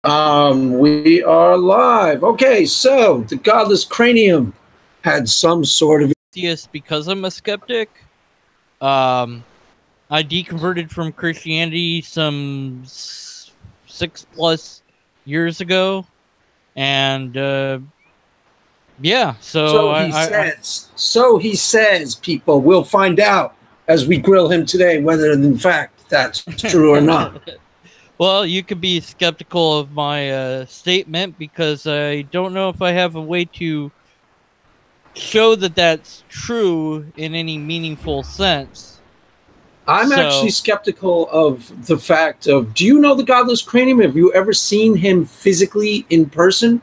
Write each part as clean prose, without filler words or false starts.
We are live. Okay, so the Godless Cranium had some sort of atheist because I'm a skeptic. I deconverted from Christianity some 6+ years ago, and yeah, so so he says. So he says, people. We'll find out as we grill him today whether in fact that's true or not. Well, you could be skeptical of my statement because I don't know if I have a way to show that that's true in any meaningful sense. I'm actually So, skeptical of the fact of, do you know the Godless Cranium? Have you ever seen him physically in person?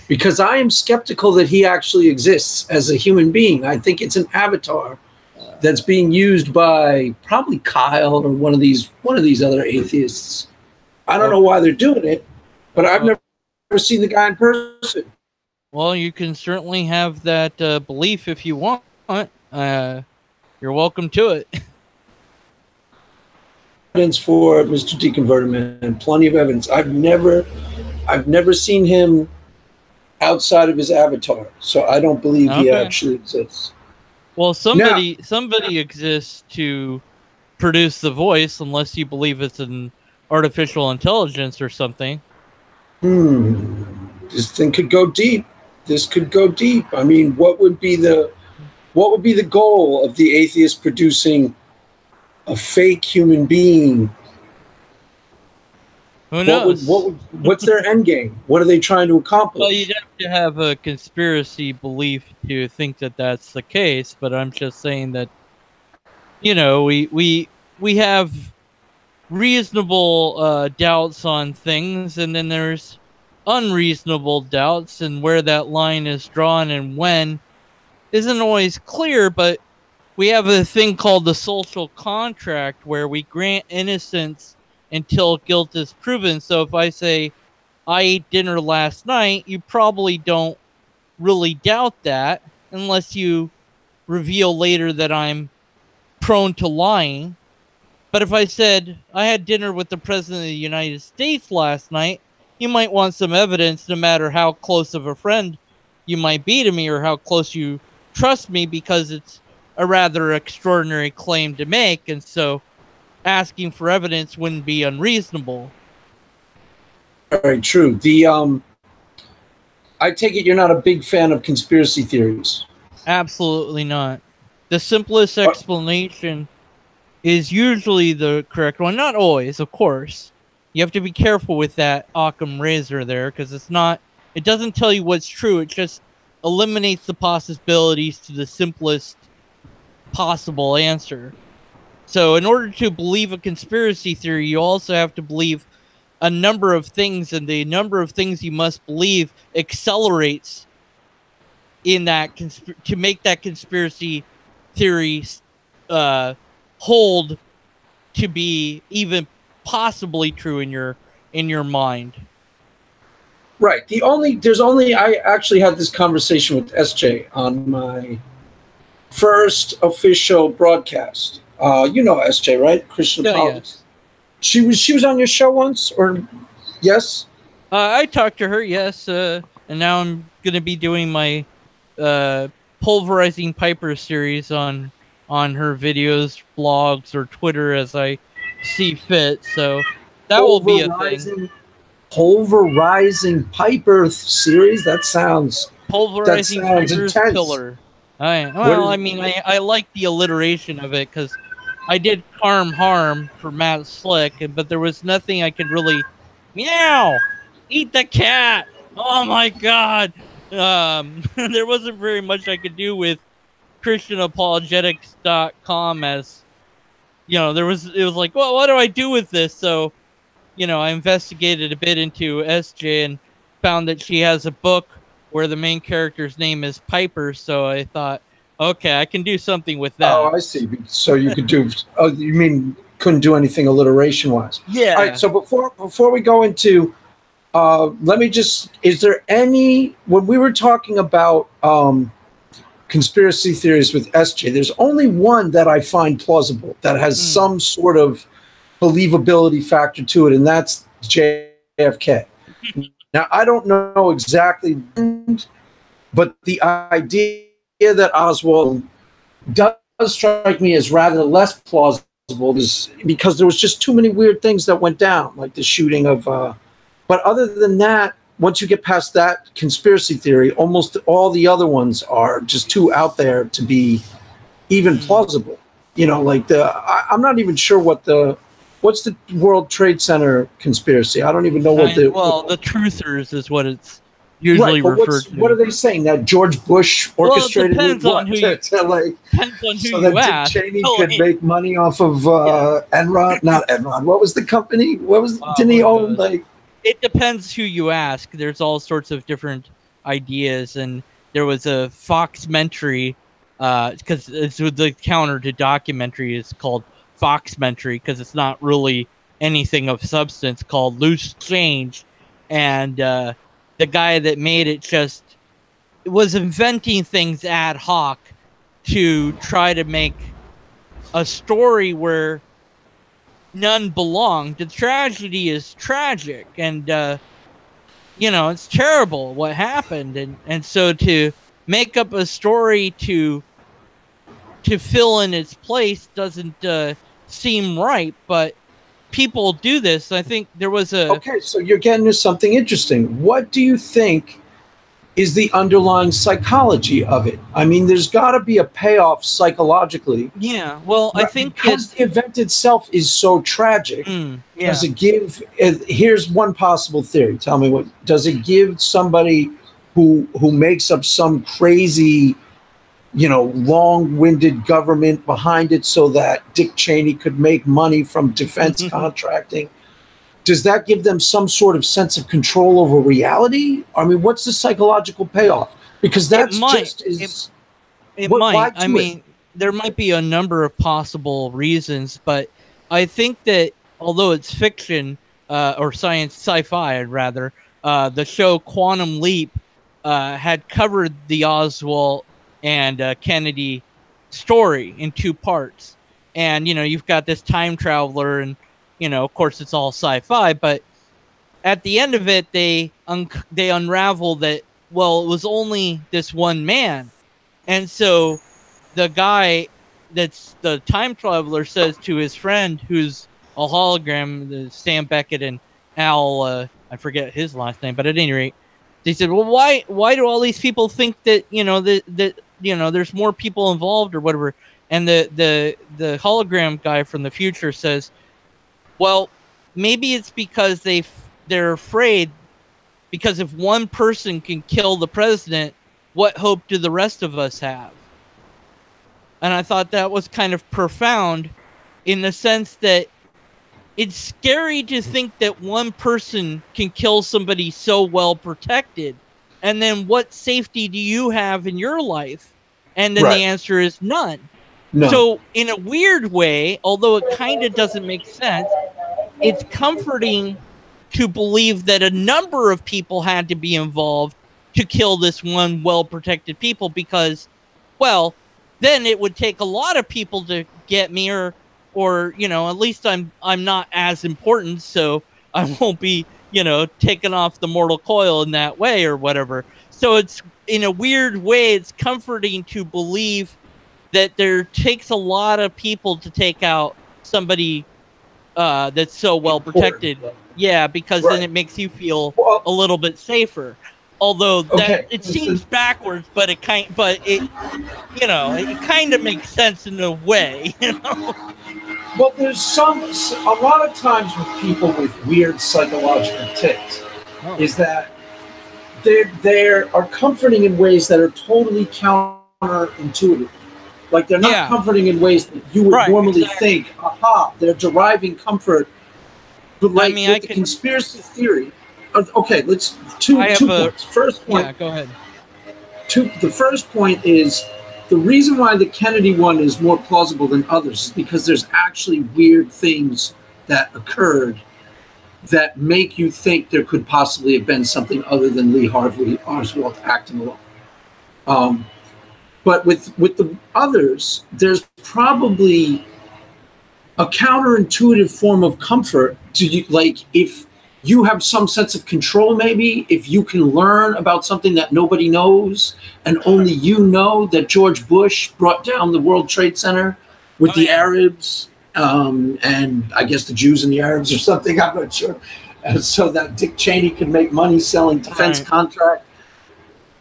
Because I am skeptical that he actually exists as a human being. I think it's an avatar that's being used by probably Kyle or one of these other atheists. I don't know why they're doing it, but I've never seen the guy in person. well, you can certainly have that belief if you want. You're welcome to it. Evidence for Mr. Deconverted, man. Plenty of evidence. I've never seen him outside of his avatar, so I don't believe he actually exists. Well, somebody exists to produce the voice, unless you believe it's an artificial intelligence or something. This thing could go deep. This could go deep. I mean, what would be the goal of the atheist producing a fake human being? Who knows? What's their end game? What are they trying to accomplish? Well, you'd have to have a conspiracy belief to think that that's the case, but I'm just saying that, you know, we have reasonable doubts on things, and then there's unreasonable doubts, and where that line is drawn and when isn't always clear. But we have a thing called the social contract where we grant innocence until guilt is proven. So if I say I ate dinner last night, you probably don't really doubt that unless you reveal later that I'm prone to lying. But if I said I had dinner with the President of the United States last night, you might want some evidence, no matter how close of a friend you might be to me or how close you trust me, because it's a rather extraordinary claim to make. And so asking for evidence wouldn't be unreasonable. Very true. I take it you're not a big fan of conspiracy theories. Absolutely not. The simplest explanation is usually the correct one. Not always, of course. You have to be careful with that Occam razor there, because it doesn't tell you what's true. It just eliminates the possibilities to the simplest possible answer. So in order to believe a conspiracy theory, you also have to believe a number of things, and the number of things you must believe accelerates in that to make that conspiracy theory hold to be even possibly true in your mind. Right. I actually had this conversation with SJ on my first official broadcast. You know SJ, right? Christian Apologist. Yes. She was on your show once, or yes? I talked to her, yes, and now I'm going to be doing my Pulverizing Piper series on her videos, blogs, or Twitter as I see fit. So that will be a thing. Pulverizing Piper series. That sounds Pulverizing Piper's intense. Pillar. I like the alliteration of it, because I did harm for Matt Slick, but there was nothing I could really meow. Eat the cat. Oh my God. There wasn't very much I could do with ChristianApologetics.com, as you know, it was like, well, what do I do with this? So, you know, I investigated a bit into SJ and found that she has a book where the main character's name is Piper. So I thought, okay, I can do something with that. Oh, I see. So you could do. Oh, you mean couldn't do anything alliteration wise? Yeah. All right. So before we go into, let me just. Is there any, when we were talking about conspiracy theories with SJ? There's only one that I find plausible that has some sort of believability factor to it, and that's JFK. Now, I don't know exactly, but the idea that Oswald does strike me as rather less plausible is because there was just too many weird things that went down, like the shooting of. But other than that, once you get past that conspiracy theory, almost all the other ones are just too out there to be even plausible. You know, like I'm not even sure what's the World Trade Center conspiracy. I don't even know what the truthers is what it's usually right, but referred to. What are they saying? That George Bush orchestrated it depends on who so that ask. Dick Cheney could make money off of Enron? Not Enron. What was the company? Didn't he own like? It depends who you ask. There's all sorts of different ideas, and there was a Foxmentary, because it's the counter to documentary is called Foxmentary because it's not really anything of substance, called Loose Change, and the guy that made it just was inventing things ad hoc to try to make a story where none belong. The tragedy is tragic, and it's terrible what happened, and so to make up a story to fill in its place doesn't seem right, but people do this. I think there was okay, so you're getting to something interesting. What do you think is the underlying psychology of it? I mean, there's got to be a payoff psychologically. Yeah, well, I think because the event itself is so tragic. Does it give? Here's one possible theory. Tell me what does it give somebody who makes up some crazy, long-winded government behind it so that Dick Cheney could make money from defense contracting? Does that give them some sort of sense of control over reality? I mean, what's the psychological payoff? Because that's it might. I mean, there might be a number of possible reasons, but I think that although it's fiction or sci-fi, rather, the show Quantum Leap had covered the Oswald and Kennedy story in 2 parts, and you've got this time traveler and. Of course, it's all sci-fi, but at the end of it, they unravel that, well, it was only this one man. And so the guy that's the time traveler says to his friend, who's a hologram, Sam Beckett and Al, I forget his last name, but at any rate, they said, well, why do all these people think that, there's more people involved or whatever? And the hologram guy from the future says, well, maybe it's because they're afraid, because if one person can kill the president, what hope do the rest of us have? And I thought that was kind of profound in the sense that it's scary to think that one person can kill somebody so well protected. And then what safety do you have in your life? And then the answer is none. No. So in a weird way, although it kind of doesn't make sense, it's comforting to believe that a number of people had to be involved to kill this one well-protected people because, well, then it would take a lot of people to get me or at least I'm not as important, so I won't be, taken off the mortal coil in that way or whatever. So it's, in a weird way, it's comforting to believe that there takes a lot of people to take out somebody that's so well protected. Yeah, because then it makes you feel a little bit safer. Although it seems backwards, but it kind of makes sense in a way. Well, there's a lot of times with people with weird psychological tics, is that they are comforting in ways that are totally counterintuitive. Like they're not comforting in ways that you would normally think, aha, they're deriving comfort. But like the conspiracy theory, let's two points. First point. Go ahead. The first point is the reason why the Kennedy one is more plausible than others is because there's actually weird things that occurred that make you think there could possibly have been something other than Lee Harvey Oswald acting alone. But with the others, there's probably a counterintuitive form of comfort to you, like if you have some sense of control, maybe, if you can learn about something that nobody knows, and only you know that George Bush brought down the World Trade Center with the Arabs, and I guess the Jews and the Arabs or something, I'm not sure, so that Dick Cheney could make money selling defense contracts.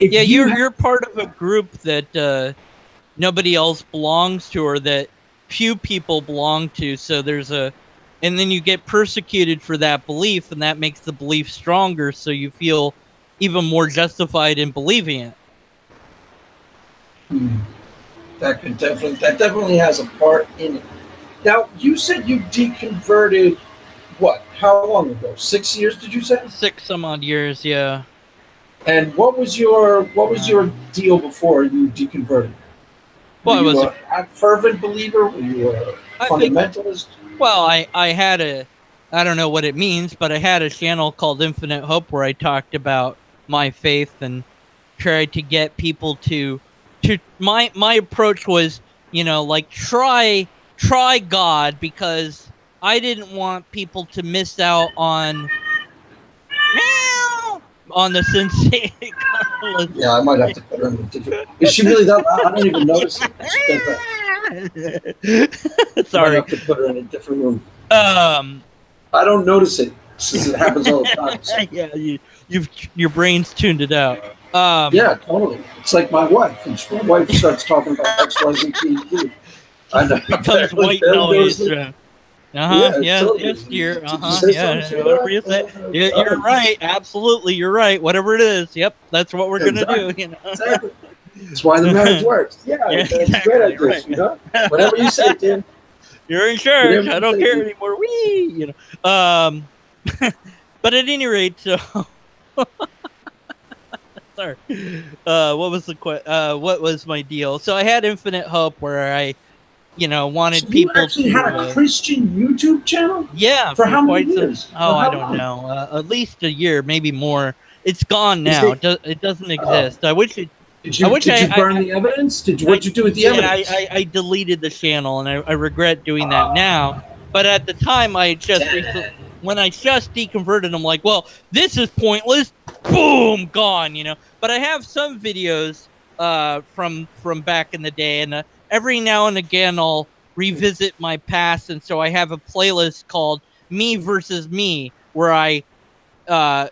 Yeah, you're part of a group that nobody else belongs to, or that few people belong to, so and then you get persecuted for that belief, and that makes the belief stronger, so you feel even more justified in believing it. That definitely has a part in it. Now, you said you deconverted, what? How long ago? 6 years, did you say? 6 some odd years, yeah. And what was your deal before you deconverted? Were you a fervent believer? Were you a fundamentalist? Well, I had I don't know what it means, but I had a channel called Infinite Hope where I talked about my faith and tried to get people to my approach was, like try God, because I didn't want people to miss out on the sensation. Yeah, I might have to put her in a different. Is she really that loud? I don't even notice it. Sorry, I have to put her in a different room. I don't notice it since it happens all the time. So. Yeah, your brain's tuned it out. Yeah, totally. It's like my wife. When my wife starts talking about XYZ, I know. Becomes white noise. Yes, dear. Whatever you say. You're right. Absolutely, you're right. Whatever it is. Yep, that's what we're gonna do. Exactly. That's why the marriage works. Yeah, that's exactly, great idea. Right. Whatever you say, Tim. You're in charge. I don't care anymore. But at any rate, so sorry. What was my deal? So I had Infinite Hope, where I wanted people you actually had a Christian YouTube channel? Yeah. For how many years? I don't know. At least a year, maybe more. It's gone now. It doesn't exist. I wish it. Did you burn the evidence? What'd you do with the evidence? I deleted the channel, and I regret doing that now. But at the time, when I just deconverted, I'm like, well, this is pointless. Boom, gone. But I have some videos from back in the day, and every now and again I'll revisit my past, and so I have a playlist called Me Versus Me, where I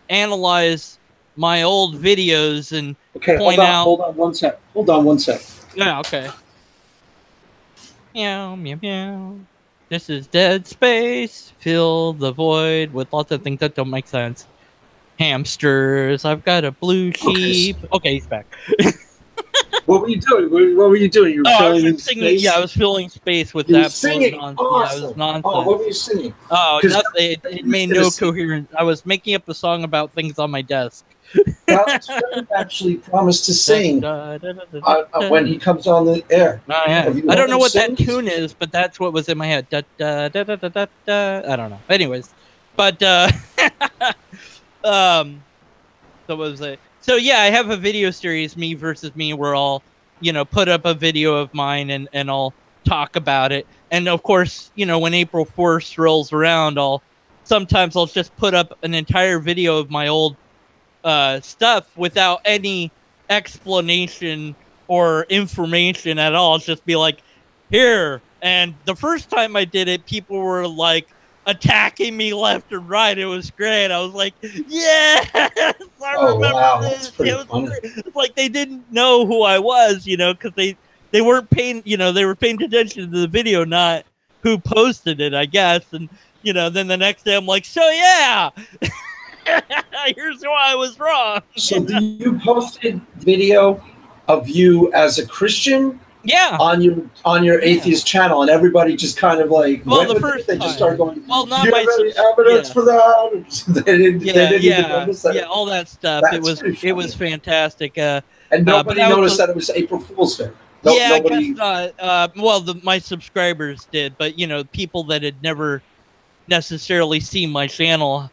analyze my old videos and point out. Hold on one sec. Yeah, okay. Meow, meow, meow. This is Dead Space. Fill the void with lots of things that don't make sense. Hamsters. I've got a blue sheep. Okay, he's back. What were you doing? What were you doing? You were filling space? Yeah, I was filling space with that. Singing. Awesome. Yeah, it was nonsense. Oh, what were you singing? Oh, it made no coherence. I was making up a song about things on my desk. Alex actually promised to sing when he comes on the air. Oh, yeah. I don't know what that tune is, but that's what was in my head. I don't know. Anyways, but so what was it? So yeah, I have a video series, Me Versus Me, where I'll put up a video of mine and I'll talk about it. And of course, when April 4th rolls around, sometimes I'll just put up an entire video of my old stuff without any explanation or information at all. It's just be like, here. And the first time I did it, people were like attacking me left and right. It was great. I was like, yes, I remember this. It was funny. It's like they didn't know who I was, because they weren't paying, they were paying attention to the video, not who posted it, I guess. And then the next day I'm like, so yeah. Here's why I was wrong. So you posted video of you as a Christian? Yeah. On your atheist channel, and everybody just kind of like the first they just started going, well, not do you have any evidence for that? They didn't even notice that. Yeah, all that stuff. It was fantastic. And nobody noticed that it was April Fool's Day. I guess not. My subscribers did, but people that had never necessarily seen my channel,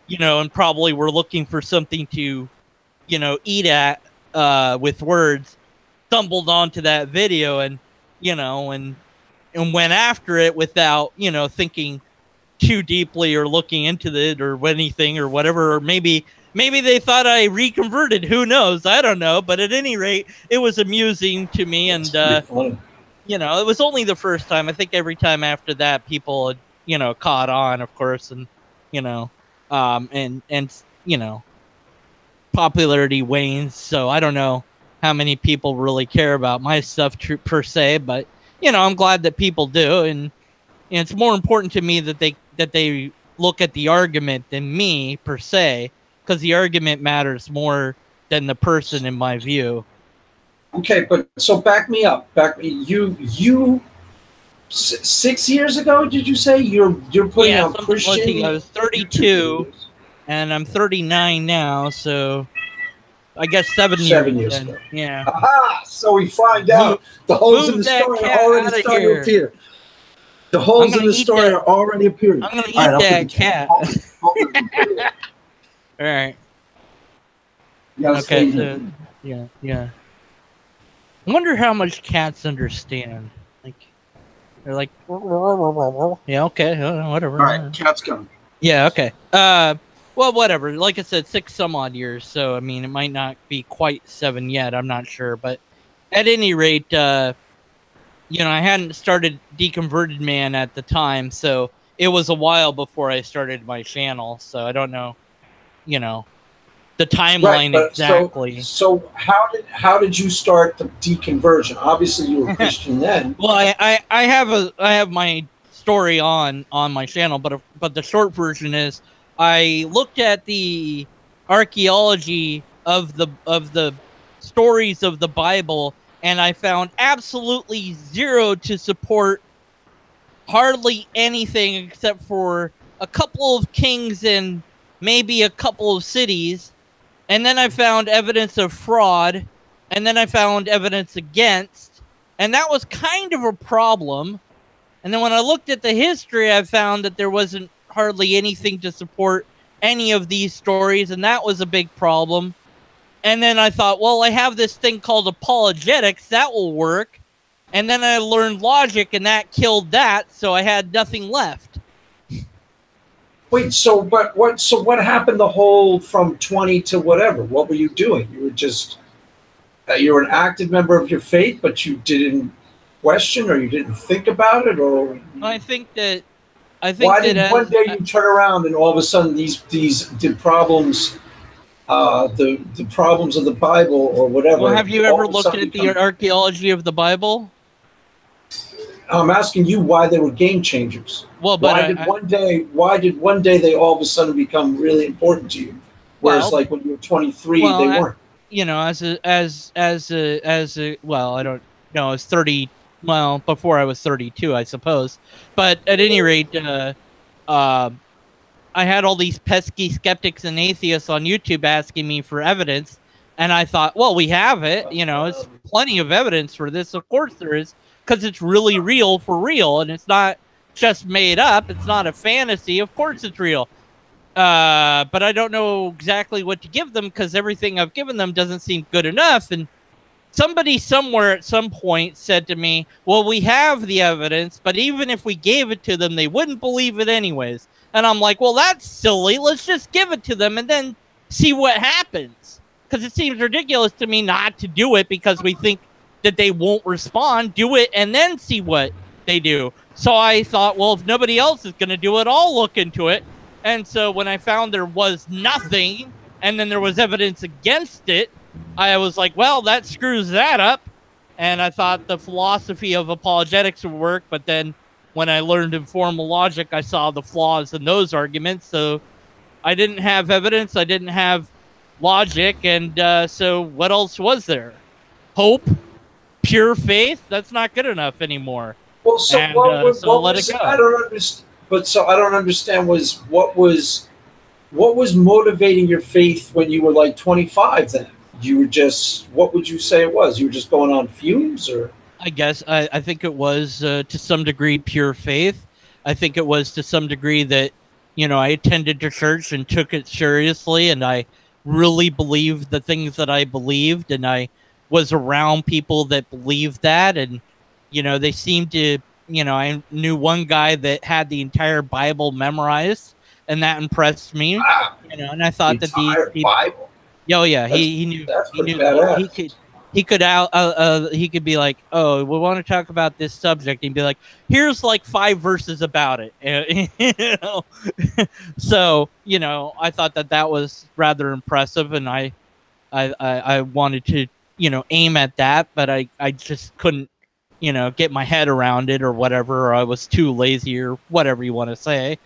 and probably were looking for something to, eat at with words, stumbled onto that video and went after it without, thinking too deeply or looking into it or anything or whatever, or maybe they thought I reconverted. Who knows? I don't know. But at any rate, it was amusing to me, and you know, it was only the first time. I think every time after that, people had, you know, caught on, of course, and you know, and you know, popularity wanes. So I don't know how many people really care about my stuff per se, but you know, I'm glad that people do, and it's more important to me that they look at the argument than me per se, because the argument matters more than the person in my view. Okay, but so back me up. You 6 years ago, did you say you're putting out Christian? I was 32 and I'm 39 now, so I guess 7 years ago. Yeah. Aha! So we find out the holes in the story are already starting to appear. The holes in the story are already appearing. I'm gonna eat that cat. All right. Okay. So, yeah. I wonder how much cats understand. Like, they're like, yeah, okay, whatever. All right, cat's coming. Yeah, okay. Well, whatever. Like I said, 6 some odd years. So I mean, it might not be quite 7 yet. I'm not sure, but at any rate, you know, I hadn't started Deconverted Man at the time, so it was a while before I started my channel. So I don't know, you know, the timeline exactly. So how did you start the deconversion? Obviously, you were Christian then. Well, I have my story on my channel, but the short version is I looked at the archaeology of the stories of the Bible, and I found absolutely zero to support hardly anything except for a couple of kings and maybe a couple of cities. And then I found evidence of fraud, and then I found evidence against, and that was kind of a problem. And then when I looked at the history, I found that there wasn't hardly anything to support any of these stories, and that was a big problem. And then I thought, well, I have this thing called apologetics, that will work. And then I learned logic, and that killed that, so I had nothing left. Wait, so what happened the whole from 20 to whatever? What were you doing? You were just you were an active member of your faith, but you didn't question or you didn't think about it, or why did one day you turn around and all of a sudden the problems the problems of the Bible or whatever? Well, have you ever looked at the archaeology of the Bible? I'm asking you why they were game changers. Well, but why did one day they all of a sudden become really important to you, whereas like when you were 23 they weren't? You know, well, I don't know. I was 30. Well, before I was 32, I suppose. But at any rate, I had all these pesky skeptics and atheists on YouTube asking me for evidence, and I thought, well, we have it. You know, it's plenty of evidence for this. Of course there is, because it's really real for real, and it's not just made up. It's not a fantasy. Of course it's real. But I don't know exactly what to give them, because everything I've given them doesn't seem good enough. And somebody somewhere at some point said to me, well, we have the evidence, but even if we gave it to them, they wouldn't believe it anyways. And I'm like, well, that's silly. Let's just give it to them and then see what happens. Because it seems ridiculous to me not to do it because we think that they won't respond. Do it and then see what they do. So I thought, well, if nobody else is going to do it, I'll look into it. And so when I found there was nothing and then there was evidence against it, I was like, well, that screws that up. And I thought the philosophy of apologetics would work. But then when I learned informal logic, I saw the flaws in those arguments. So I didn't have evidence. I didn't have logic. And so what else was there? Hope, pure faith? That's not good enough anymore. Well, so and, what was let it go. I don't understand. But so I don't understand what was motivating your faith when you were like 25 then? You were just, what would you say it was? You were just going on fumes, or? I guess I think it was to some degree pure faith. I think it was to some degree that, you know, I attended to church and took it seriously, and I really believed the things that I believed, and I was around people that believed that, and, you know, they seemed to I knew one guy that had the entire Bible memorized, and that impressed me. Wow, And I the thought that entire Bible. oh yeah, That's he knew that's he pretty knew badass. he could be like, oh, we want to talk about this subject, and be like, here's like 5 verses about it. So I thought that was rather impressive, and I wanted to aim at that, but I just couldn't get my head around it or whatever, or I was too lazy or whatever you want to say.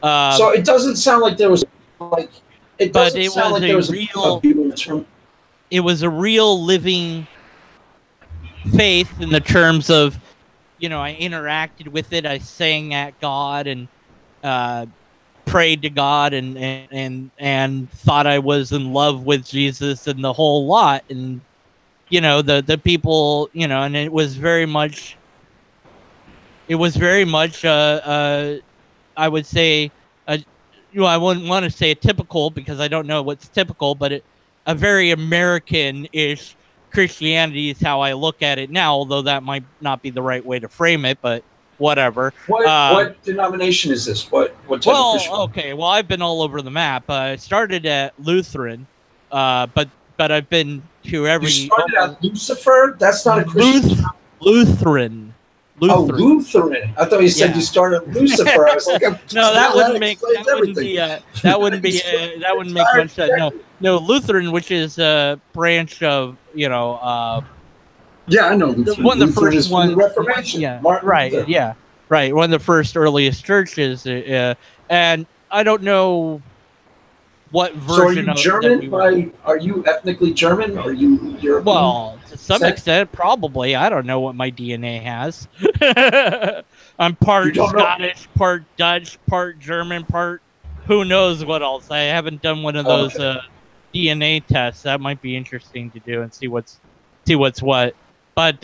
So it doesn't sound like there was like it But doesn't it sound was like there a was a real view in term. living faith in the terms of I interacted with it, I sang at God, and uh, prayed to God, and thought I was in love with Jesus and the whole lot, and the people, and it was very much I would say a, I wouldn't want to say a typical, because I don't know what's typical, but a very American-ish Christianity is how I look at it now, although that might not be the right way to frame it, but whatever. What denomination is this? What type of Well, Christian? okay, well, I've been all over the map. I started at Lutheran, but I've been to You every started at Lucifer. That's not a Christian. Lutheran. Oh, Lutheran. I thought you said you started at Lucifer. I was like, no, that wouldn't make much sense. No, Lutheran, which is a branch of yeah, I know Lutheran. One of the Lutheran first ones. Reformation. Yeah, Martin right. Luther. Yeah, right. One of the first earliest churches, and I don't know what version. So are you German? Of are you ethnically German? Are you European? Well, to some extent, probably. I don't know what my DNA has. I'm part Scottish, part Dutch, part German, part who knows what else. I haven't done one of those DNA tests. That might be interesting to do and see what's what. But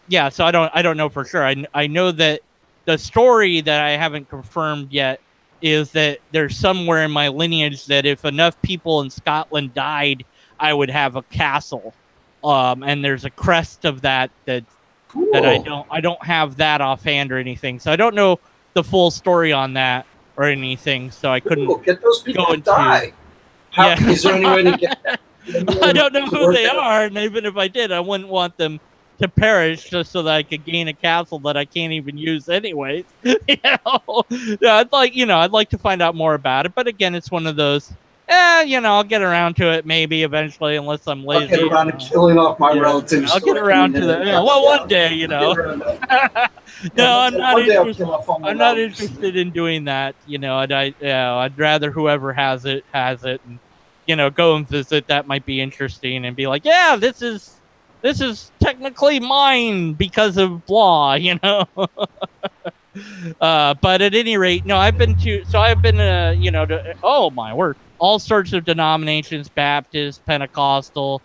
yeah, so I don't know for sure. I know that the story that I haven't confirmed yet is that there's somewhere in my lineage that if enough people in Scotland died, I would have a castle. And there's a crest of that cool. that I don't have that offhand or anything. So I don't know the full story on that or anything. So I couldn't get those people to die. Is there any way to get? I don't know who they are, and even if I did, I wouldn't want them to perish just so that I could gain a castle that I can't even use anyways. I'd like to find out more about it, but again, it's one of those. I'll get around to it maybe eventually, unless I'm lazy. I'll get around to killing off my relatives. I'll get around to that. Well, one day, No, I'm not interested. I'm not interested in doing that. I'd rather whoever has it has it, and go and visit. That might be interesting, and be like, yeah, this is technically mine because of blah. But at any rate, no, I've been to oh my word, all sorts of denominations: Baptist, Pentecostal,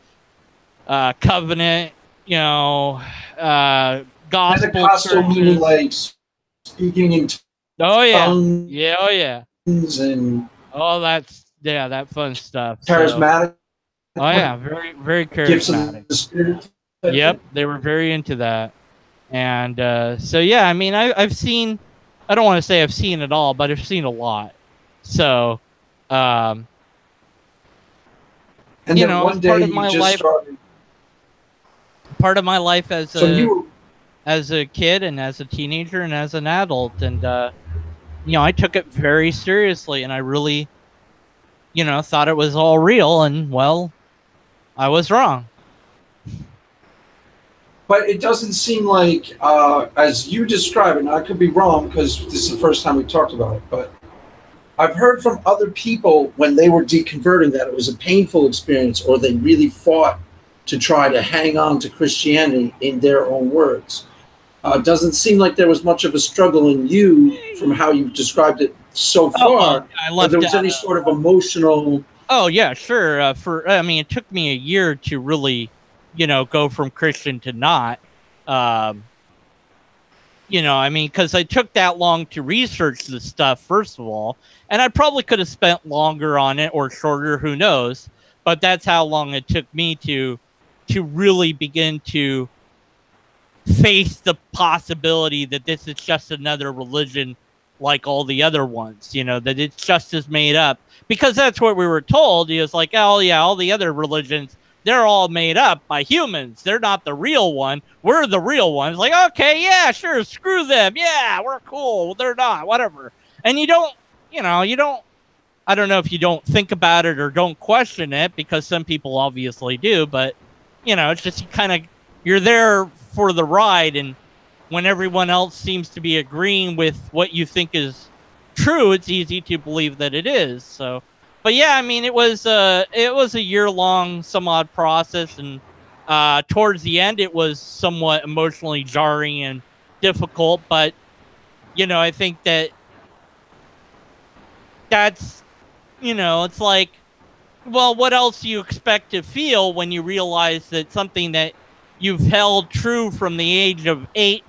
Covenant, gospel. Pentecostal meaning like speaking in tongues. Oh yeah, and all that fun stuff. Charismatic. So, oh yeah, very very charismatic. The Spirit. Yep, they were very into that. And so, yeah, I mean, I've seen, I don't want to say I've seen it all, but I've seen a lot. So, and then one day part of my life as a kid and as a teenager and as an adult. And, I took it very seriously, and I really, thought it was all real. And, well, I was wrong. But it doesn't seem like, as you describe it, and I could be wrong because this is the first time we talked about it, but I've heard from other people when they were deconverting that it was a painful experience, or they really fought to try to hang on to Christianity in their own words. It doesn't seem like there was much of a struggle in you from how you've described it so far. There was any sort of emotional... Oh, yeah, sure. It took me a year to really... go from Christian to not, because I took that long to research this stuff, first of all, and I probably could have spent longer on it or shorter, who knows, but that's how long it took me to really begin to face the possibility that this is just another religion like all the other ones, that it's just as made up, because that's what we were told. He was like, oh yeah, all the other religions, they're all made up by humans. They're not the real one. We're the real ones. Like, okay, yeah, sure, screw them. Yeah, we're cool. They're not, whatever. And you don't, I don't know if you don't think about it or don't question it, because some people obviously do, but it's just you're there for the ride, and when everyone else seems to be agreeing with what you think is true, it's easy to believe that it is. So, but yeah, I mean, it was a year-long, some odd process, and towards the end, it was somewhat emotionally jarring and difficult. But I think that's it's like, well, what else do you expect to feel when you realize that something that you've held true from the age of 8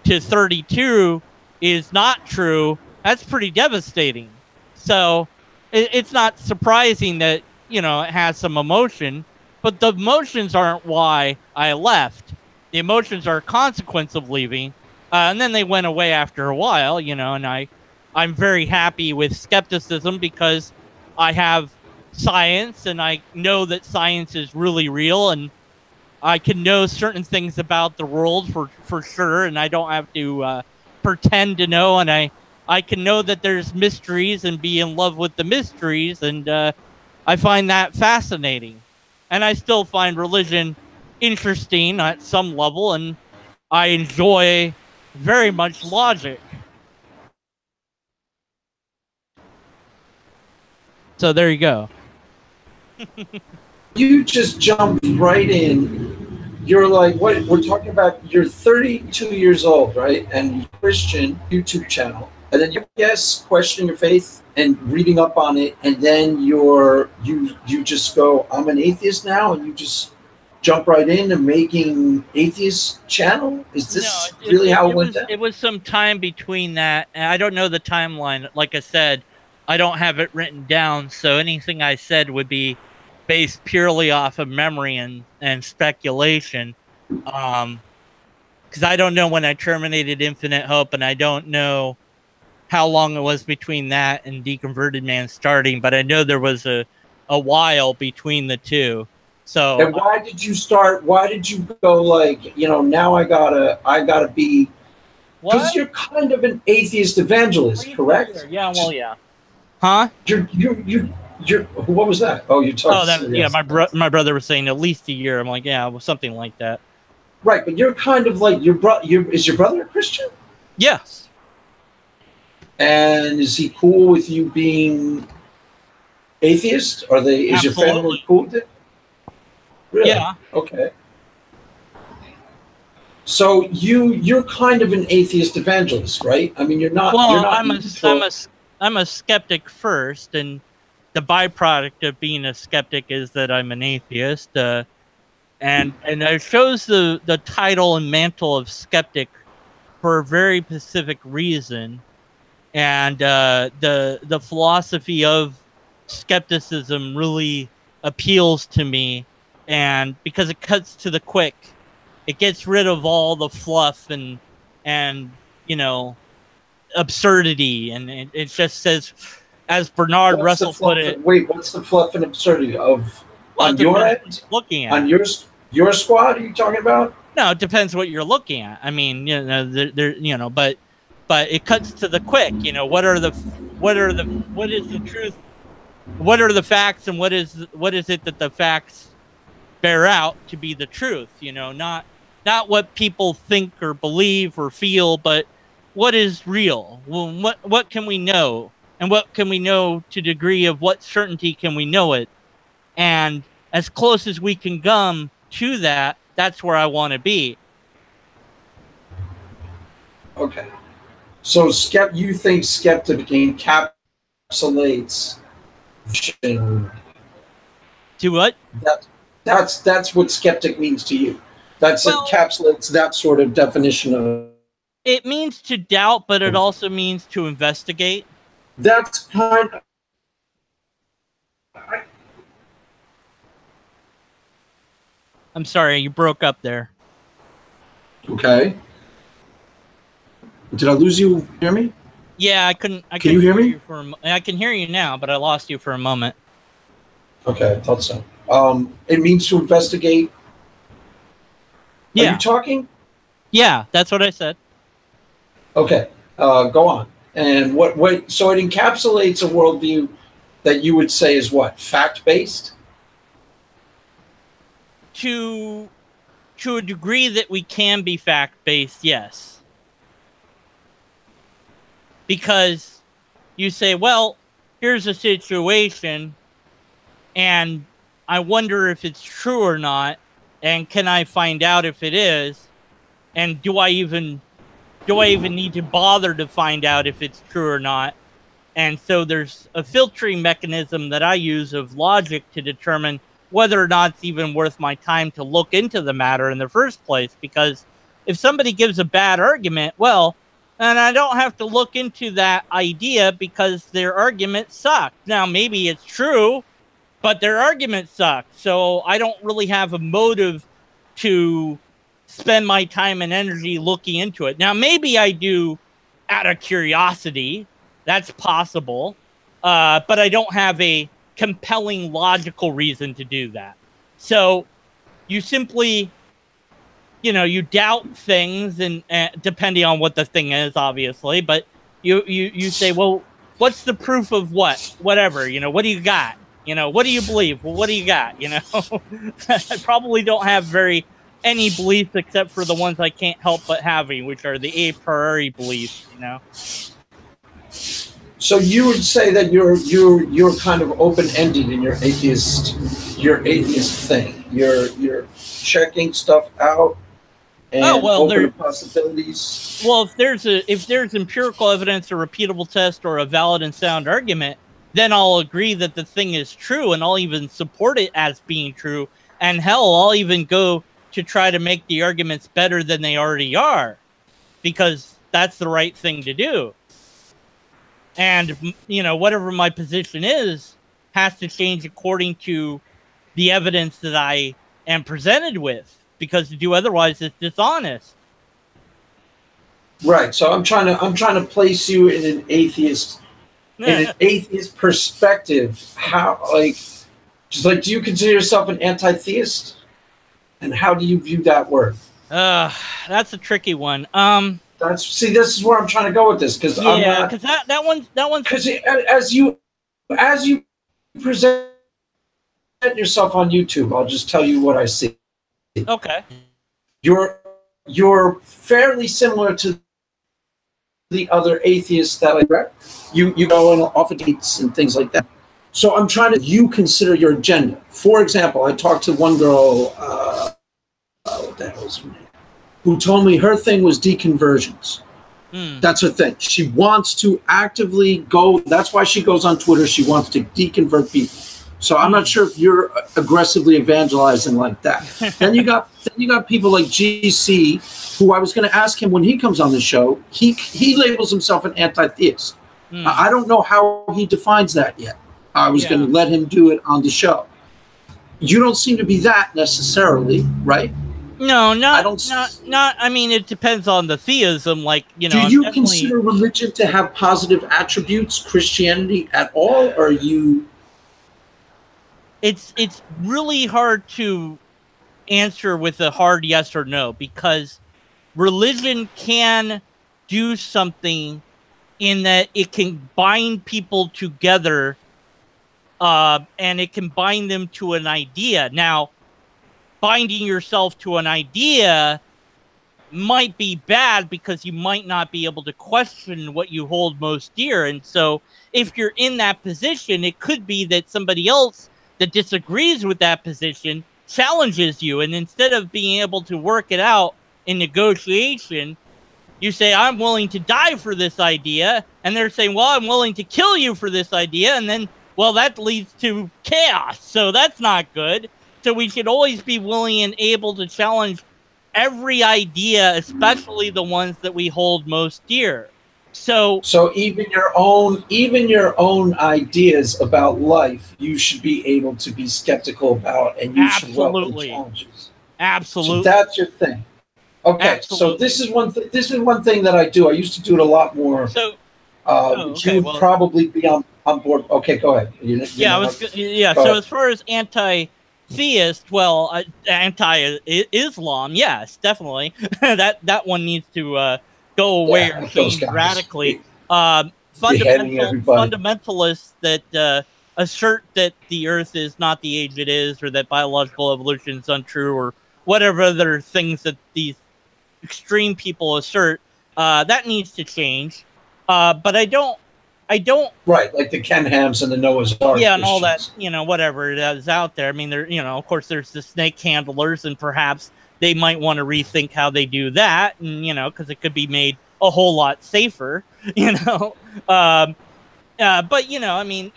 to 32 is not true? That's pretty devastating. So it's not surprising that, it has some emotion, but the emotions aren't why I left. The emotions are a consequence of leaving. And then they went away after a while, and I'm very happy with skepticism, because I have science, and I know that science is really real, and I can know certain things about the world for sure, and I don't have to pretend to know, and I can know that there's mysteries and be in love with the mysteries, and I find that fascinating. And I still find religion interesting at some level, and I enjoy very much logic. So there you go. You just jumped right in. You're like, what? We're talking about, you're 32 years old, right? And Christian YouTube channel. And then you guess questioning your faith and reading up on it, and then you just go, I'm an atheist now, and you just jump right into making atheist channel? Is No, this really how it went down? it was some time between that, and I don't know the timeline. Like I said, I don't have it written down, so anything I said would be based purely off of memory and speculation. Because I don't know when I terminated Infinite Hope, and I don't know how long it was between that and Deconverted Man starting, but I know there was a while between the two. So And why did you start? Why did you go like, now I gotta be, because what? you're kind of an atheist evangelist, correct? Yeah, well, yeah. Huh? You're. What was that? Oh, you Oh, talked. then yeah, Yes. my brother was saying at least a year. I'm like, yeah, well, something like that. Right, but you're kind of like your brother. Is your brother a Christian? Yes. And is he cool with you being atheist? Are they? Is your Absolutely. family cool with it? Really? Yeah. Okay. So you're kind of an atheist evangelist, right? I mean, you're not. You're Well, not neutral. I'm a skeptic first, and the byproduct of being a skeptic is that I'm an atheist. And I chose the title and mantle of skeptic for a very specific reason. And the philosophy of skepticism really appeals to me, and because it cuts to the quick, it gets rid of all the fluff and you know absurdity, and it just says, as Bernard What's the Russell put fluff? it, Wait, what's the fluff and absurdity of well, it on your depends what end? you're looking On at. your squad? Are you talking about? No, it depends what you're looking at. I mean, but it cuts to the quick. What is the truth? What are the facts, and what is it that the facts bear out to be the truth? Not what people think or believe or feel, but what is real. Well, what can we know, and what can we know to degree of what certainty can we know it? And as close as we can come to that, that's where I want to be. Okay. So you think skeptic encapsulates To what? that that's what skeptic means to you. That's Well, encapsulates that sort of definition of. it means to doubt, but it also means to investigate. That's kind of. I'm sorry, you broke up there. Okay. Did I lose you? Hear me? Yeah, I couldn't. I Can couldn't you hear me? you for. I can hear you now, but I lost you for a moment. Okay, I thought so. It means to investigate. Are you Yeah, talking? yeah, that's what I said. Okay, go on. And what? So it encapsulates a worldview that you would say is what? Fact based. To a degree that we can be fact based, yes, because you say, well, here's a situation, and I wonder if it's true or not, and can I find out if it is, and do I even need to bother to find out if it's true or not? And so there's a filtering mechanism that I use of logic to determine whether or not it's even worth my time to look into the matter in the first place. Because if somebody gives a bad argument, well, and I don't have to look into that idea because their argument sucked. Now, maybe it's true, but their argument sucked. So I don't really have a motive to spend my time and energy looking into it. Now, maybe I do out of curiosity. That's possible. But I don't have a compelling logical reason to do that. So you simply, you doubt things, and depending on what the thing is, obviously, but you say, well, what's the proof of whatever, what do you got? What do you believe? Well, what do you got? I probably don't have any beliefs except for the ones I can't help but having, which are the a priori beliefs. So you would say that you're kind of open ended in your atheist thing. You're checking stuff out Oh, and well, open to possibilities. well, if there's empirical evidence, a repeatable test, or a valid and sound argument, then I'll agree that the thing is true, and I'll even support it as being true. And hell, I'll even go to try to make the arguments better than they already are, because that's the right thing to do. And whatever my position is has to change according to the evidence that I am presented with, because to do otherwise is dishonest. Right. So I'm trying to place you in an atheist perspective. How do you consider yourself an anti-theist? And how do you view that word? That's a tricky one. This is where I'm trying to go with this because I'm Yeah, not because that one's because as you present yourself on YouTube, I'll just tell you what I see. okay. You're fairly similar to the other atheists that I read. You go on off of dates and things like that. So I'm trying to you consider your agenda. For example, I talked to one girl, what the hell is her name, who told me her thing was deconversions. That's her thing. She wants to actively go. That's why she goes on Twitter. She wants to deconvert people. So I'm not sure if you're aggressively evangelizing like that. Then you got people like GC, who I was going to ask him when he comes on the show. He labels himself an anti-theist. I don't know how he defines that yet. I was going to let him do it on the show. You don't seem to be that necessarily, right? No, not. I mean, it depends on the theism. Like, do you consider religion to have positive attributes, Christianity at all, or are you? It's really hard to answer with a hard yes or no, because religion can do something in that it can bind people together, and it can bind them to an idea. Now, binding yourself to an idea might be bad because you might not be able to question what you hold most dear. And so if you're in that position, it could be that somebody else that disagrees with that position challenges you. And instead of being able to work it out in negotiation, you say, I'm willing to die for this idea. And they're saying, well, I'm willing to kill you for this idea. And then, well, that leads to chaos. So that's not good. So we should always be willing and able to challenge every idea, especially the ones that we hold most dear. So even your own ideas about life, you should be able to be skeptical about, and you should welcome challenges. Absolutely. So that's your thing. Okay, so Absolutely. this is one. This is one thing that I do. I used to do it a lot more. So, You okay, would well, probably be on board. Okay, go ahead. You yeah, know what? yeah. Go So ahead. as far as anti-theist, well, anti-Islam, yes, definitely. that one needs to go away or Yeah, those change guys radically. beheading everybody. Fundamentalists that assert that the Earth is not the age it is, or that biological evolution is untrue, or whatever other things that these extreme people assert, that needs to change. But I don't Right, like the Ken Hams and the Noah's Ark yeah, and all that, Christians. whatever that is out there. I mean, of course, there's the snake handlers, and perhaps they might want to rethink how they do that, and because it could be made a whole lot safer, you know. Um, but I mean,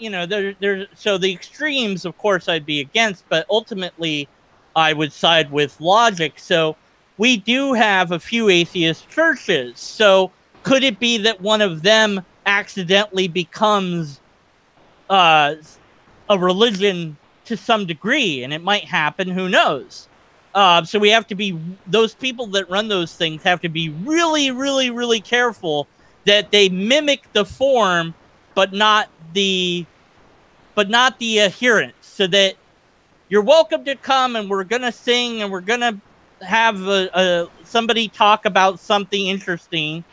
so the extremes, of course, I'd be against, but ultimately, I would side with logic. So we do have a few atheist churches. So could it be that one of them accidentally becomes uh, a religion to some degree, and it might happen. Who knows? So we have to be those people that run those things have to be really, really, really careful that they mimic the form, but not the adherence. So that you're welcome to come, and we're gonna sing, and we're gonna have somebody talk about something interesting,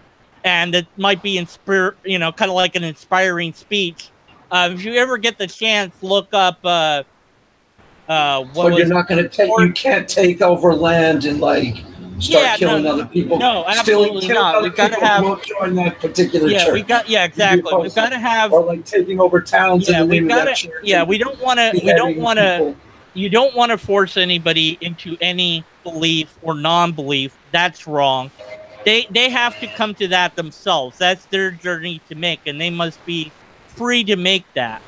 and it might be kind of like an inspiring speech. If you ever get the chance, look up what But you're was not going to take. You can't take over land and like start yeah, killing other people. no, Stealing, absolutely killing not. other We've got to people have who won't join that particular church. You'd be exactly. We've opposed got to have or like taking over towns in the name of that church. we don't want to People. you don't want to force anybody into any belief or non-belief. That's wrong. They have to come to that themselves. That's their journey to make, and they must be free to make that.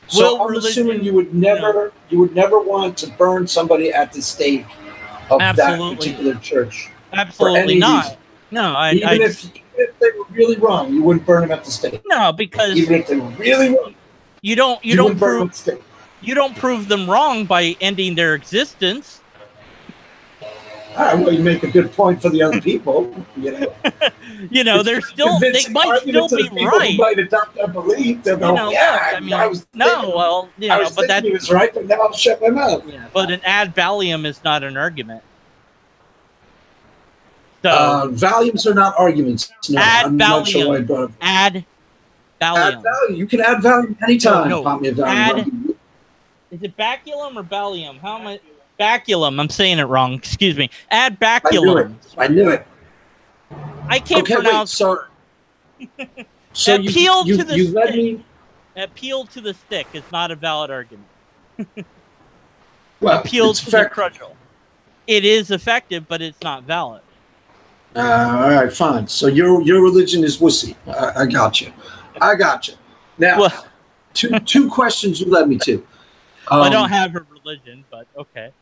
So I'm assuming you would never want to burn somebody at the stake of that particular church. Absolutely not. Reason. No, even if they were really wrong, you wouldn't burn them at the stake. No, because even if they were really wrong, you don't prove them wrong by ending their existence. Well, you make a good point for the other people. They're still they might still be right. Who might adopt that belief. They'll go, but that he was right, but now I'll shut my mouth. Yeah, but an ad Valium is not an argument. So Valiums are not arguments. No, I'm not sure why I brought up. Add Valium. Add Valium. You can add Valium anytime. No. Is it Baculum or Valium? How am I? Baculum. I'm saying it wrong. Excuse me. Add Baculum. I knew it. I can't pronounce. Wait, so appeal to the stick. Let me... Appeal to the stick is not a valid argument. Well, appeal to the crudgel. It is effective, but it's not valid. All right, fine. So your religion is wussy. I got you. Now, two questions you led me to. I don't have a religion, but okay.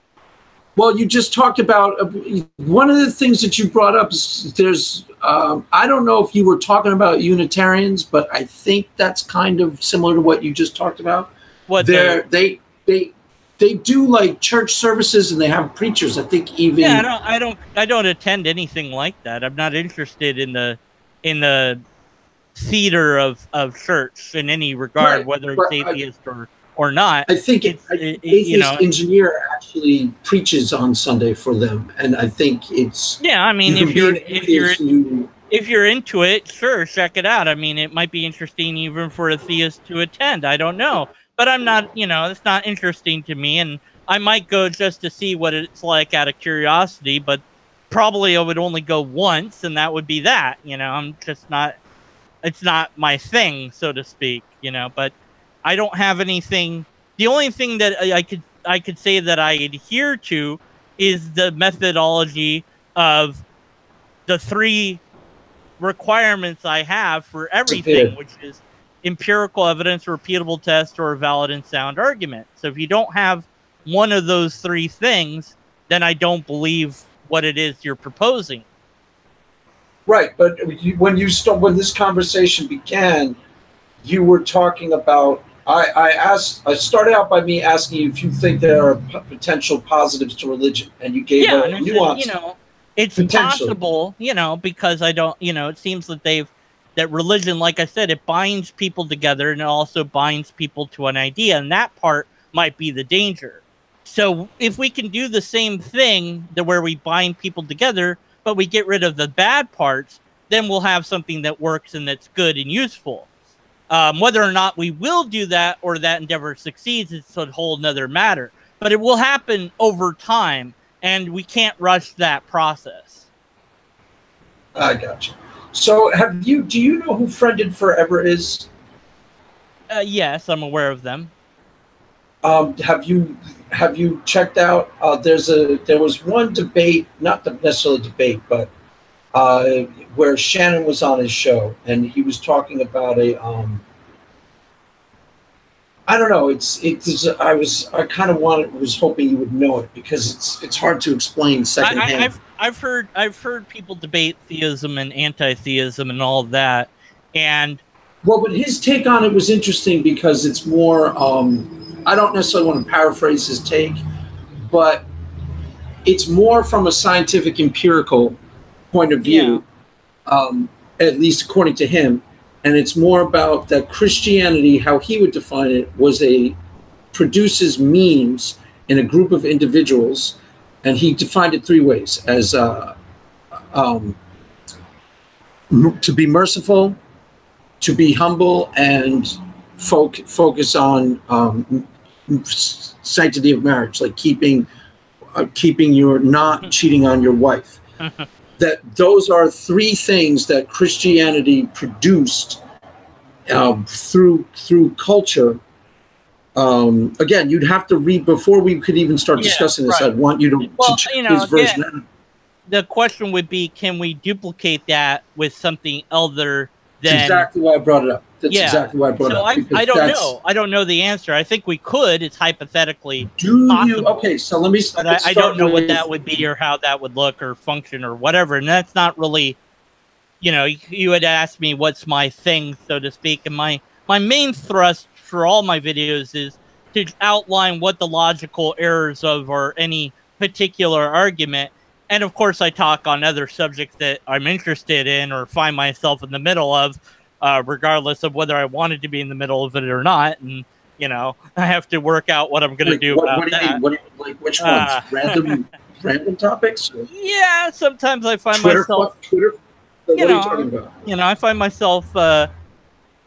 Well, you just talked about one of the things that you brought up is there's I don't know if you were talking about Unitarians, but I think that's kind of similar to what you just talked about. What they do like church services and they have preachers. I think even I don't attend anything like that. I'm not interested in the theater of church in any regard, whether it's atheist or not. I think atheist engineer actually preaches on Sunday for them, and I think it's I mean, if you're into it, sure, check it out. I mean, it might be interesting even for a theist to attend. I don't know, but I'm not. It's not interesting to me, and I might go just to see what it's like out of curiosity. But probably I would only go once, and that would be that. I'm just not. It's not my thing, so to speak. But I don't have anything. The only thing that I could say that I adhere to is the methodology of the three requirements I have for everything, which is empirical evidence, a repeatable test, or a valid and sound argument. So if you don't have one of those three things, then I don't believe what it is you're proposing. Right, but when this conversation began, you were talking about. I started out by me asking you if you think there are potential positives to religion, and you gave a nuance. It's possible, you know, because I don't, you know, it seems that that religion, like I said, it binds people together and it also binds people to an idea. And that part might be the danger. So if we can do the same thing where we bind people together, but we get rid of the bad parts, then we'll have something that works and that's good and useful. Whether or not we will do that or that endeavor succeeds is a whole nother matter. But it will happen over time, and we can't rush that process. I got you. So do you know who Friended Forever is? Yes, I'm aware of them. Have you checked out? There was one debate, not necessarily debate, but where Shannon was on his show and he was talking about I don't know. I kind of was hoping you would know it because it's hard to explain secondhand. I've heard people debate theism and anti-theism and all of that, and well, but his take on it was interesting because it's more. I don't necessarily want to paraphrase his take, but it's more from a scientific, empirical point of view, at least according to him. And it's more about that Christianity, how he would define it, produces memes in a group of individuals. And he defined it three ways: as to be merciful, to be humble, and focus on sanctity of marriage, like keeping your not cheating on your wife. That those are three things that Christianity produced through culture. Again, you'd have to read before we could even start discussing this. Right. I'd want you to check his version. Again, the question would be, can we duplicate that with something other than... That's exactly why I brought it up. That's exactly why I brought it up. I don't know. I don't know the answer. I think we could. It's hypothetically possible. Okay, so let me... But I don't know what that would be or how that would look or function or whatever. And that's not really... You know, you had asked me what's my thing, so to speak. And my main thrust for all my videos is to outline what the logical errors of or any particular argument. And of course, I talk on other subjects that I'm interested in or find myself in the middle of, regardless of whether I wanted to be in the middle of it or not. And, you know, I have to work out what I'm going to do about that. Which ones? Random topics? Or? Yeah, sometimes I find myself... Twitter? What are you talking about? You know, I find myself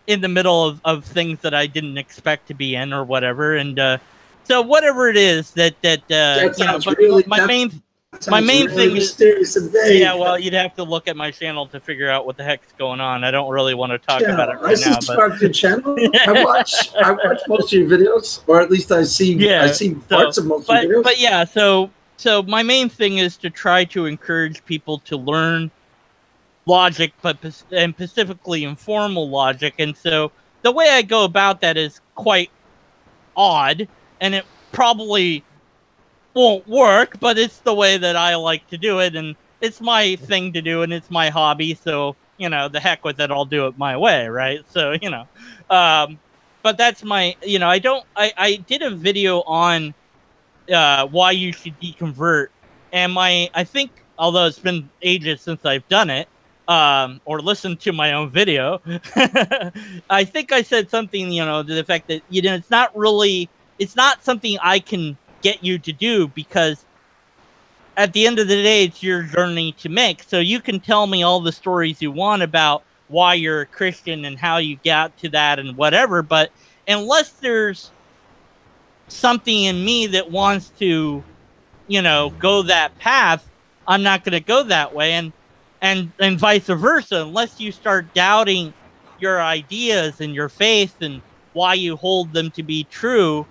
in the middle of things that I didn't expect to be in or whatever. And so whatever it is that you know, but really, my main thing is yeah, well, you'd have to look at my channel to figure out what the heck's going on. I don't really want to talk about it right now. I subscribe to your channel. I watch most of your videos, or at least I see parts of most of your videos. But yeah, so my main thing is to try to encourage people to learn logic, and specifically informal logic. And so the way I go about that is quite odd, and it probably won't work, but it's the way that I like to do it, and it's my thing to do, and it's my hobby, so, you know, the heck with it, I'll do it my way, right? So, you know, but that's my, you know, I did a video on why you should deconvert, and I think, although it's been ages since I've done it, or listened to my own video, I think I said something, you know, to the fact that, you know, it's not something I can get you to do, because at the end of the day, it's your journey to make. So you can tell me all the stories you want about why you're a Christian and how you got to that and whatever, but unless there's something in me that wants to, you know, go that path, I'm not going to go that way. And vice versa, unless you start doubting your ideas and your faith and why you hold them to be true,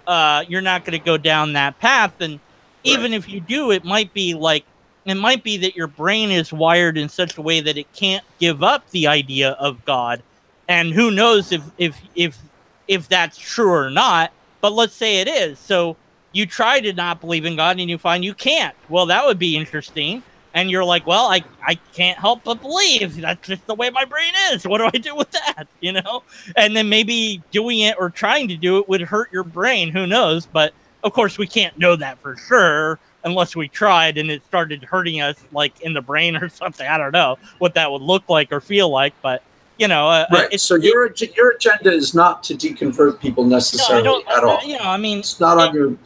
you're not going to go down that path. And even if you do, it might be that your brain is wired in such a way that it can't give up the idea of God. And who knows if that's true or not, but let's say it is. So you try to not believe in God and you find you can't. Well, that would be interesting. And you're like, well, I can't help but believe. That's just the way my brain is. What do I do with that? You know? And then maybe doing it or trying to do it would hurt your brain. Who knows? But, of course, we can't know that for sure. unless we tried and it started hurting us like in the brain or something. I don't know what that would look like or feel like, but right. So your agenda is not to deconvert people necessarily at all. I mean, it's not on your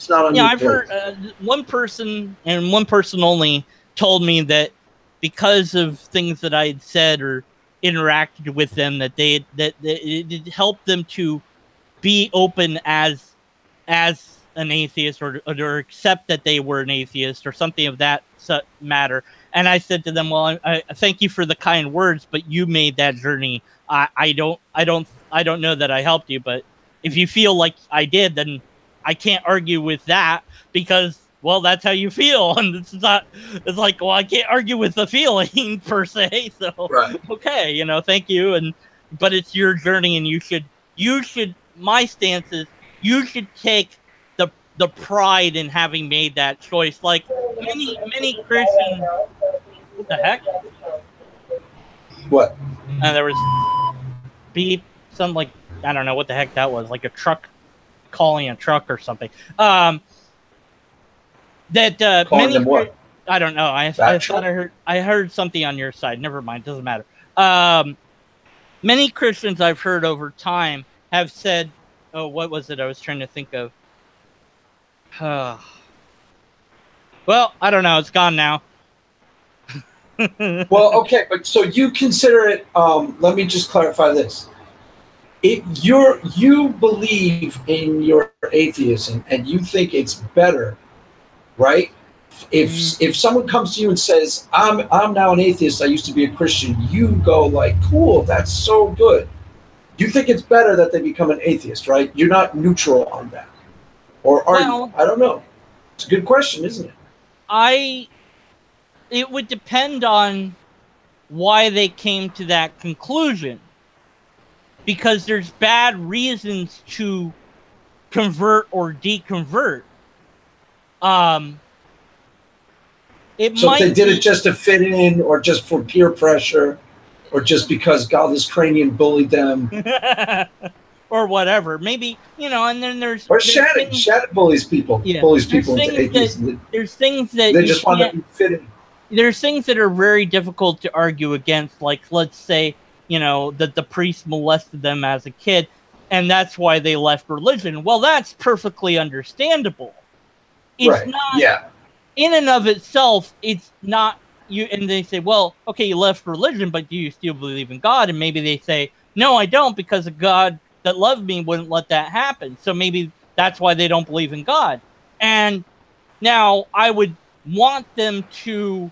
I've plate. heard one person and one person only told me that because of things that I had said or interacted with them, that it helped them to be open as an atheist or accept that they were an atheist or something of that matter. And I said to them, well, I thank you for the kind words, but you made that journey. I don't know that I helped you, but if you feel like I did, then I can't argue with that because, well, that's how you feel. And it's like, well, I can't argue with the feeling per se. So, right. Okay, thank you. But it's your journey and you should, my stance is you should take the pride in having made that choice. Like many Christians, what the heck? What? There was beep, some like, I don't know what the heck that was, like a truck calling a truck or something. That calling them what? I don't know. I thought I heard something on your side. Never mind, doesn't matter. Many Christians I've heard over time have said, oh, what was it I was trying to think of? Well, I don't know. It's gone now. Well, okay, but so you consider it. Let me just clarify this: if you believe in your atheism and you think it's better, right? If someone comes to you and says, "I'm now an atheist. I used to be a Christian," you go like, "Cool, that's so good." You think it's better that they become an atheist, right? You're not neutral on that. Or are you? I don't know. It's a good question, isn't it? It would depend on why they came to that conclusion. Because there's bad reasons to convert or deconvert. So if they did it just to fit in, or just for peer pressure, or just because Godless Cranium bullied them. Or whatever, maybe, and then there's Shannon bullies people. Yeah. Bullies people into atheism. There's things that they just want to fit in. There's things that are very difficult to argue against, like let's say, that the priest molested them as a kid, and that's why they left religion. Well, that's perfectly understandable. It's not. Yeah. In and of itself, it's not you. And they say, well, okay, you left religion, but do you still believe in God? And maybe they say, no, I don't, because a God that loved me wouldn't let that happen. So maybe that's why they don't believe in God. And now I would want them to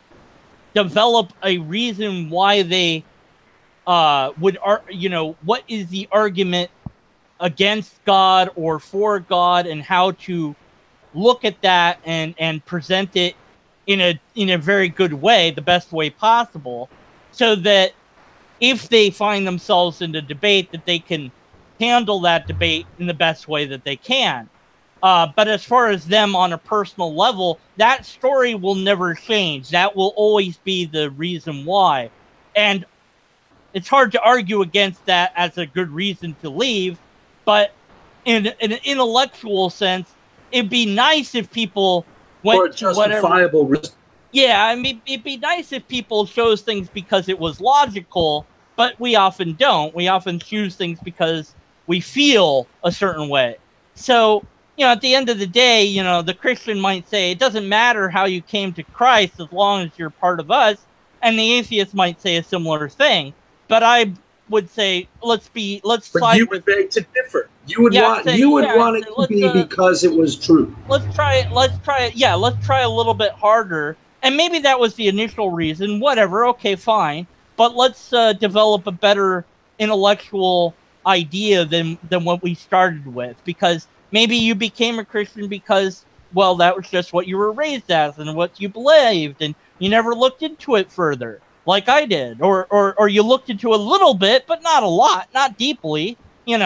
develop a reason why they would, what is the argument against God or for God, and how to look at that and present it in a very good way, the best way possible, so that if they find themselves in a debate, that they can handle that debate in the best way that they can. But as far as them on a personal level, that story will never change. That will always be the reason why. And it's hard to argue against that as a good reason to leave. But in an intellectual sense, it'd be nice if people went to justifiable risk. Yeah, I mean, it'd be nice if people chose things because it was logical, but we often don't. We often choose things because we feel a certain way. So, at the end of the day, the Christian might say, it doesn't matter how you came to Christ as long as you're part of us. And the atheist might say a similar thing. But I would say, let's But you would beg to differ. You would want it to be because it was true. Let's try it. Yeah, let's try a little bit harder. And maybe that was the initial reason. Whatever. Okay, fine. But let's develop a better intellectual idea than what we started with. Because maybe you became a Christian because, well, that was just what you were raised as and what you believed, and you never looked into it further, like I did. Or you looked into a little bit, but not a lot, not deeply, you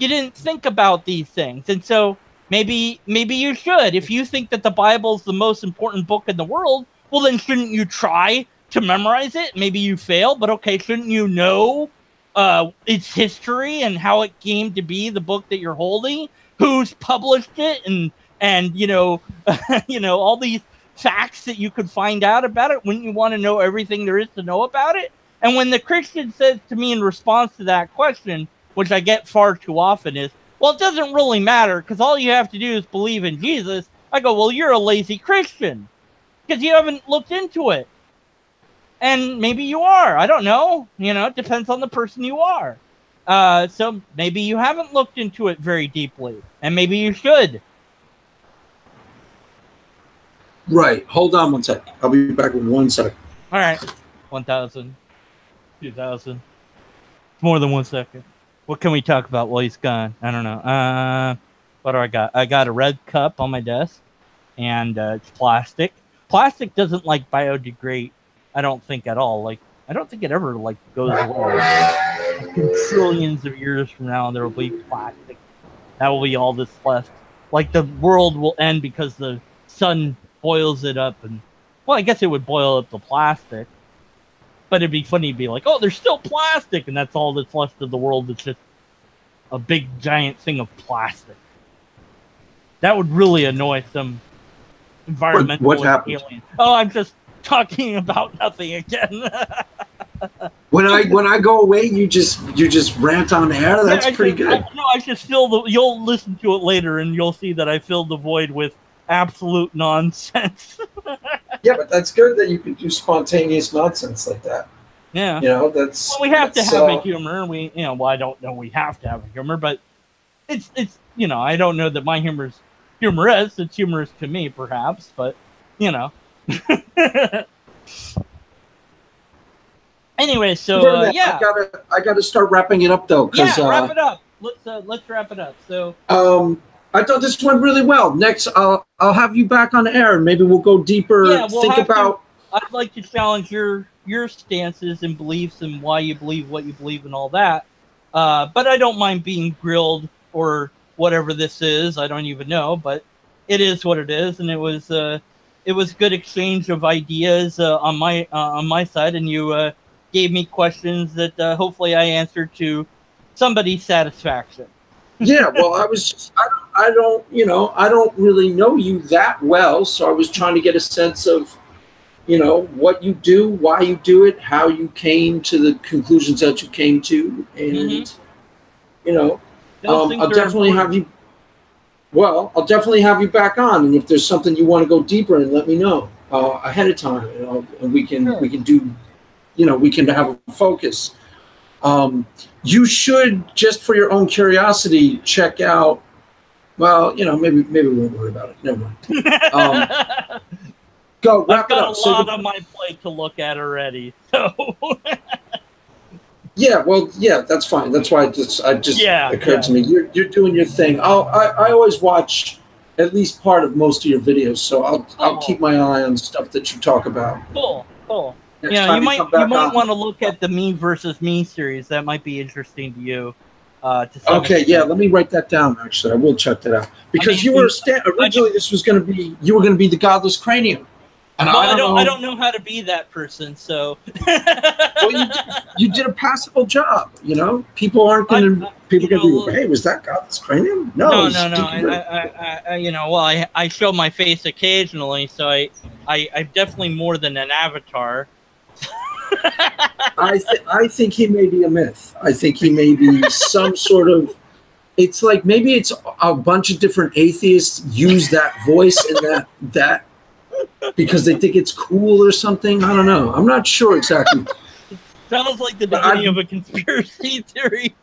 didn't think about these things. And so maybe you should. If you think that the Bible is the most important book in the world, well, then shouldn't you try to memorize it? Maybe you fail, but okay, shouldn't you know its history and how it came to be the book that you're holding, who's published it, and you know, all these facts that you could find out about it. Wouldn't you want to know everything there is to know about it? And when the Christian says to me in response to that question, which I get far too often, is, well, it doesn't really matter because all you have to do is believe in Jesus. I go, well, you're a lazy Christian because you haven't looked into it. And maybe you are. I don't know. You know, it depends on the person you are. So maybe you haven't looked into it very deeply, and maybe you should. Right. Hold on one sec. I'll be back in 1 second. All right. 1,000. 2,000. More than 1 second. What can we talk about while he's gone? I don't know. What do I got? I got a red cup on my desk, and it's plastic. Plastic doesn't like biodegrade, I don't think at all. Like, I don't think it ever like goes away. Like, in trillions of years from now, there will be plastic. That will be all that's left. Like, the world will end because the sun boils it up, and well, I guess it would boil up the plastic. But it'd be funny to be like, oh, there's still plastic, and that's all that's left of the world. It's just a big giant thing of plastic. That would really annoy some environmental aliens. Oh, I'm just talking about nothing again. When I go away, you just rant on air. That's pretty good. I just fill you'll listen to it later, and you'll see that I filled the void with absolute nonsense. Yeah, but that's good that you can do spontaneous nonsense like that. Yeah, you know, that's. Well, we have to have a humor. Well, I don't know. We have to have a humor, but it's you know, I don't know that my humor's humorous. It's humorous to me, perhaps, but you know. Anyway, so yeah, I gotta start wrapping it up though. Yeah, wrap it up. Let's wrap it up. So. I thought this went really well. Next, I'll have you back on air, and maybe we'll go deeper. Yeah, think about. I'd like to challenge your stances and beliefs and why you believe what you believe and all that. But I don't mind being grilled or whatever this is. I don't even know, but it is what it is, and it was good exchange of ideas on my side, and you gave me questions that hopefully I answered to somebody's satisfaction. Yeah, well, I don't really know you that well, so I was trying to get a sense of, you know, what you do, why you do it, how you came to the conclusions that you came to, and you know, I'll definitely have you. Well, I'll definitely have you back on, and if there's something you want to go deeper in, let me know ahead of time, and we can do, you know, we can have a focus. You should, just for your own curiosity, check out. Well, you know, maybe we won't worry about it. Never mind. Go wrap it up. I've got a lot on my plate to look at already. So. Yeah, well, yeah, that's fine. That's why it just occurred to me. You're doing your thing. I always watch at least part of most of your videos, so I'll keep my eye on stuff that you talk about. Cool. Yeah, you might want to look at the Me versus Me series. That might be interesting to you. Okay, yeah, let me write that down. Actually, I will check that out because originally this was going to be you were going to be the Godless Cranium, and well, I don't know how to be that person. So, well, you did a passable job. You know, people aren't going to be. Hey, was that Godless Cranium? No. I you know, well, I show my face occasionally, so I'm definitely more than an avatar. I think he may be a myth. I think he may be some sort of. It's like maybe it's a bunch of different atheists use that voice and that because they think it's cool or something. I don't know. I'm not sure exactly. Sounds like the beginning of a conspiracy theory.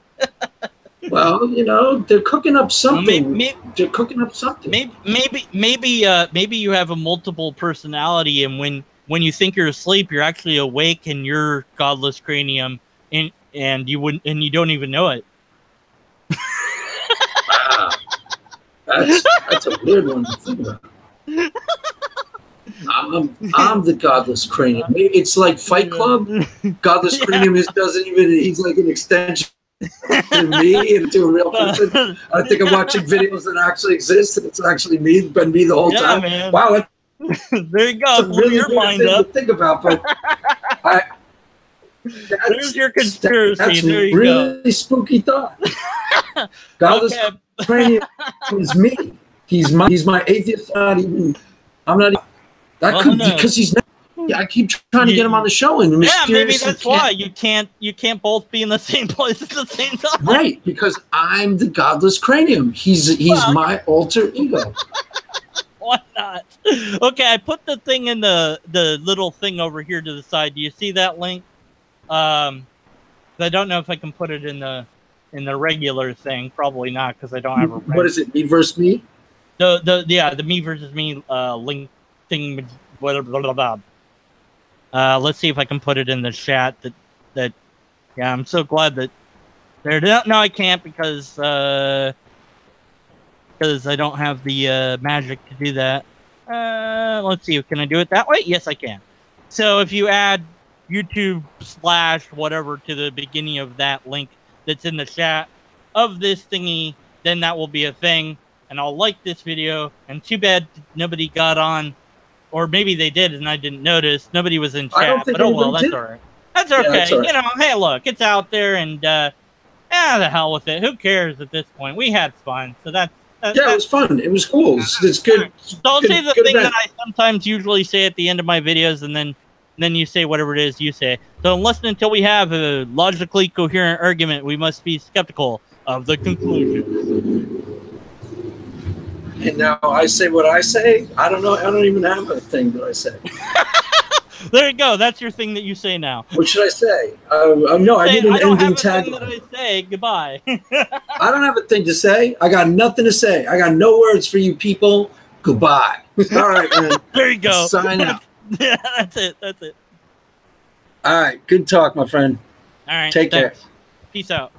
Well, you know, they're cooking up something. They're cooking up something. Maybe you have a multiple personality, and when you think you're asleep, you're actually awake, and you're Godless Cranium, and you don't even know it. That's a weird one to think about. I'm the Godless Cranium. It's like Fight Club. Godless Cranium he's like an extension to me and to a real person. I think I'm watching videos that actually exist, and it's actually me, been me the whole time. Man. Wow, there you go. It's a really your mind up. To think about, but there's your conspiracy. That's there you really go. Spooky thought. Godless Cranium is me. He's my atheist. I'm not. That could because he's not. Yeah, I keep trying to get him on the show, and maybe that's why you can't both be in the same place at the same time. Right, because I'm the godless cranium. He's my alter ego. Why not? Okay, I put the thing in the little thing over here to the side. Do you see that link? I don't know if I can put it in the regular thing. Probably not, because I don't have a. What is it? Me versus me? The me versus me link thing. Blah, blah, blah, blah. Let's see if I can put it in the chat. That yeah, I'm so glad that there. No, I can't because I don't have the magic to do that. Let's see. Can I do it that way? Yes, I can. So if you add YouTube / whatever to the beginning of that link that's in the chat of this thingy, then that will be a thing, and I'll like this video. And too bad nobody got on. Or maybe they did and I didn't notice. Nobody was in chat, but oh well, that's all right. That's okay. Yeah, that's all right. You know, hey, look, it's out there, and the hell with it. Who cares at this point? We had fun, so that's it was fun. It was cool. It's good. So I'll say the thing that I sometimes usually say at the end of my videos, and then you say whatever it is you say. So unless and until we have a logically coherent argument, we must be skeptical of the conclusion. And now I say what I say. I don't know. I don't even have a thing that I say. There you go. That's your thing that you say now. What should I say? No, I need an ending tagline. That I say goodbye. I don't have a thing to say. I got nothing to say. I got no words for you people. Goodbye. All right, man. There you go. Sign out. Yeah, that's it. That's it. All right. Good talk, my friend. All right. Take care. Peace out.